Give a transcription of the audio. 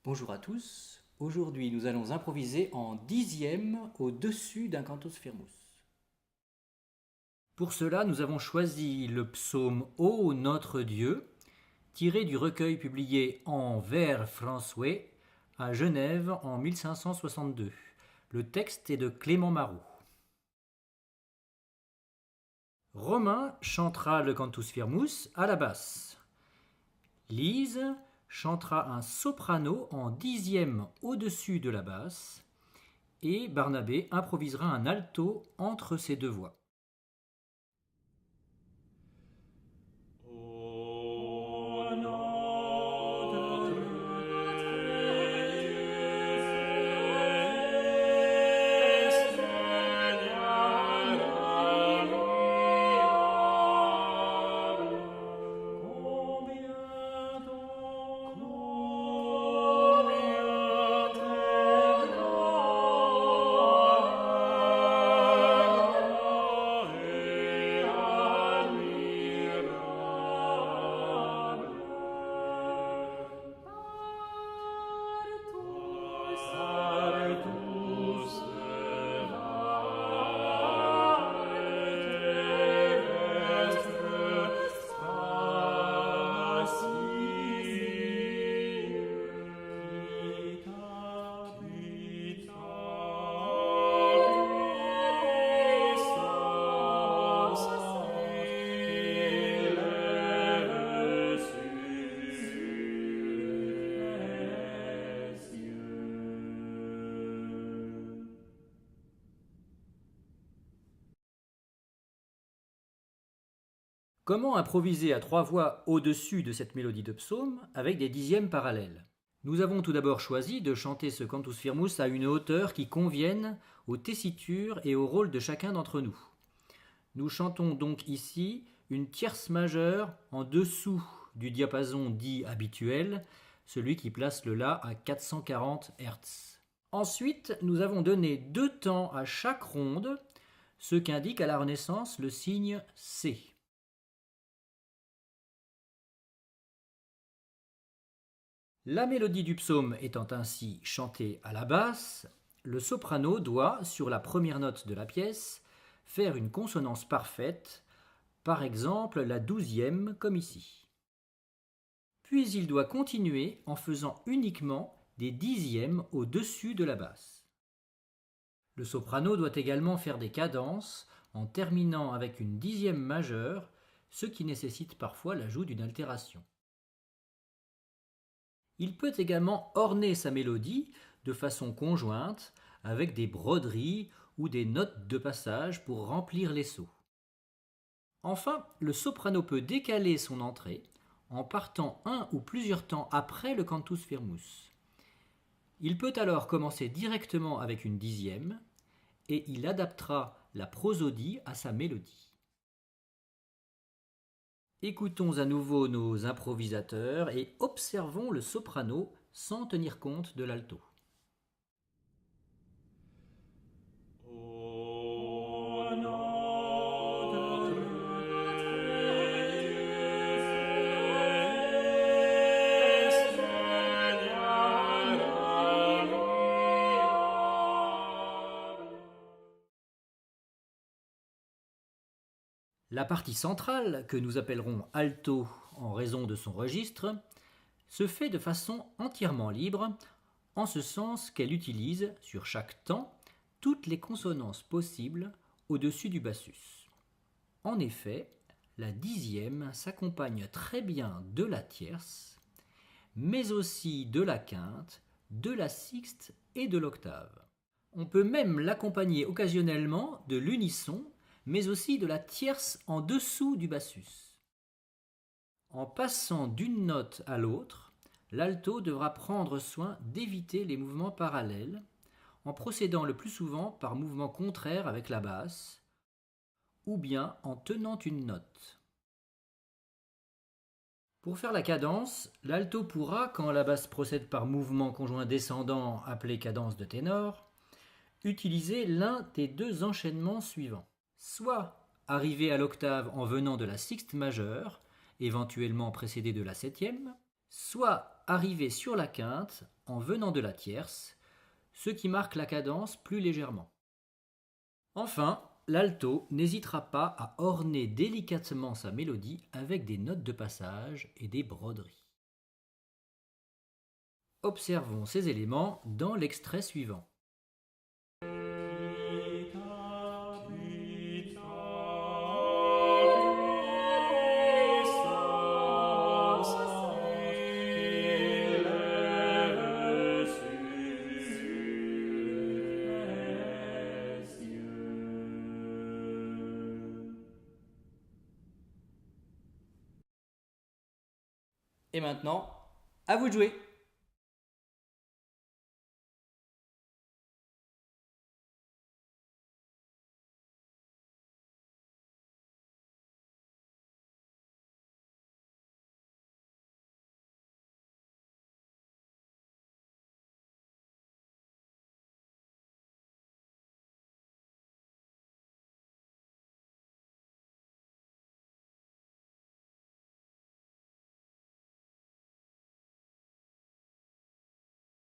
Bonjour à tous, aujourd'hui nous allons improviser en dixième au-dessus d'un cantus firmus. Pour cela nous avons choisi le psaume Ô notre Dieu, tiré du recueil publié en vers François à Genève en 1562. Le texte est de Clément Marot. Romain chantera le cantus firmus à la basse. Lise chantera un soprano en dixième au-dessus de la basse et Barnabé improvisera un alto entre ces deux voix. Comment improviser à trois voix au-dessus de cette mélodie de psaume avec des dixièmes parallèles? Nous avons tout d'abord choisi de chanter ce cantus firmus à une hauteur qui convienne aux tessitures et au rôle de chacun d'entre nous. Nous chantons donc ici une tierce majeure en dessous du diapason dit habituel, celui qui place le La à 440 Hz. Ensuite, nous avons donné deux temps à chaque ronde, ce qu'indique à la Renaissance le signe C. La mélodie du psaume étant ainsi chantée à la basse, le soprano doit, sur la première note de la pièce, faire une consonance parfaite, par exemple la 12e comme ici. Puis il doit continuer en faisant uniquement des dixièmes au-dessus de la basse. Le soprano doit également faire des cadences en terminant avec une dixième majeure, ce qui nécessite parfois l'ajout d'une altération. Il peut également orner sa mélodie de façon conjointe avec des broderies ou des notes de passage pour remplir les sauts. Enfin, le soprano peut décaler son entrée en partant un ou plusieurs temps après le cantus firmus. Il peut alors commencer directement avec une dixième et il adaptera la prosodie à sa mélodie. Écoutons à nouveau nos improvisateurs et observons le soprano sans tenir compte de l'alto. La partie centrale, que nous appellerons alto en raison de son registre, se fait de façon entièrement libre, en ce sens qu'elle utilise, sur chaque temps, toutes les consonances possibles au-dessus du bassus. En effet, la dixième s'accompagne très bien de la tierce, mais aussi de la quinte, de la sixte et de l'octave. On peut même l'accompagner occasionnellement de l'unisson, mais aussi de la tierce en dessous du bassus. En passant d'une note à l'autre, l'alto devra prendre soin d'éviter les mouvements parallèles, en procédant le plus souvent par mouvement contraire avec la basse, ou bien en tenant une note. Pour faire la cadence, l'alto pourra, quand la basse procède par mouvement conjoint descendant appelé cadence de ténor, utiliser l'un des deux enchaînements suivants. Soit arriver à l'octave en venant de la sixte majeure, éventuellement précédée de la septième, soit arriver sur la quinte en venant de la tierce, ce qui marque la cadence plus légèrement. Enfin, l'alto n'hésitera pas à orner délicatement sa mélodie avec des notes de passage et des broderies. Observons ces éléments dans l'extrait suivant. Et maintenant, à vous de jouer!